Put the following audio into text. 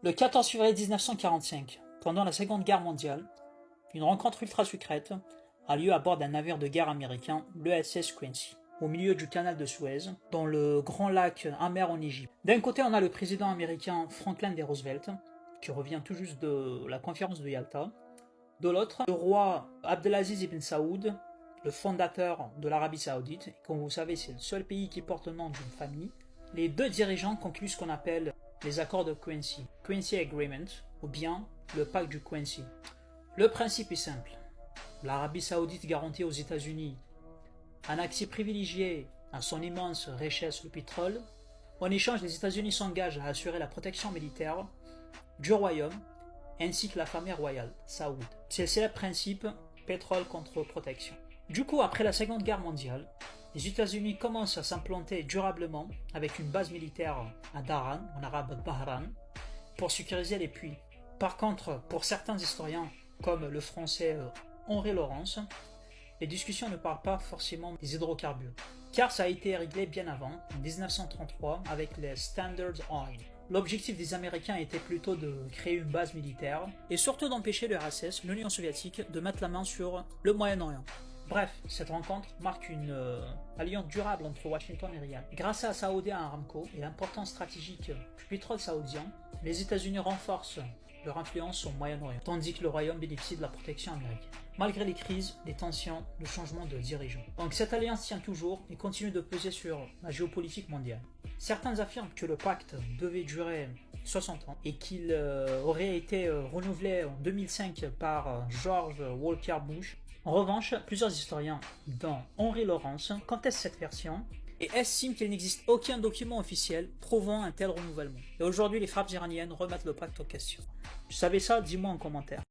Le 14 février 1945, pendant la Seconde Guerre mondiale, une rencontre ultra secrète a lieu à bord d'un navire de guerre américain, l'USS Quincy, au milieu du canal de Suez, dans le grand lac Amer en Égypte. D'un côté, on a le président américain Franklin D. Roosevelt, qui revient tout juste de la conférence de Yalta. De l'autre, le roi Abdelaziz ibn Saoud, le fondateur de l'Arabie Saoudite, et comme vous savez, c'est le seul pays qui porte le nom d'une famille. Les deux dirigeants concluent ce qu'on appelle les accords de Quincy, Quincy Agreement, ou bien le pacte du Quincy. Le principe est simple. L'Arabie Saoudite garantit aux États-Unis un accès privilégié à son immense richesse, le pétrole. En échange, les États-Unis s'engagent à assurer la protection militaire du royaume ainsi que la famille royale, Saoud. C'est le célèbre principe pétrole contre protection. Du coup, après la Seconde Guerre mondiale, les États-Unis commencent à s'implanter durablement avec une base militaire à Dhahran, en arabe Bahran, pour sécuriser les puits. Par contre, pour certains historiens, comme le français Henri Laurence, les discussions ne parlent pas forcément des hydrocarbures, car ça a été réglé bien avant, en 1933, avec les Standard Oil. L'objectif des Américains était plutôt de créer une base militaire, et surtout d'empêcher l'URSS, l'Union soviétique, de mettre la main sur le Moyen-Orient. Bref, cette rencontre marque une alliance durable entre Washington et Riyad. Grâce à Saudi Aramco et l'importance stratégique du pétrole saoudien, les États-Unis renforcent leur influence au Moyen-Orient, tandis que le Royaume bénéficie de la protection américaine. Malgré les crises, les tensions, le changement de dirigeants. Donc cette alliance tient toujours et continue de peser sur la géopolitique mondiale. Certains affirment que le pacte devait durer 60 ans et qu'il aurait été renouvelé en 2005 par George Walker Bush. En revanche, plusieurs historiens, dont Henri Laurence, contestent cette version et estiment qu'il n'existe aucun document officiel prouvant un tel renouvellement. Et aujourd'hui, les frappes iraniennes remettent le pacte en question. Tu savais ça? Dis-moi en commentaire.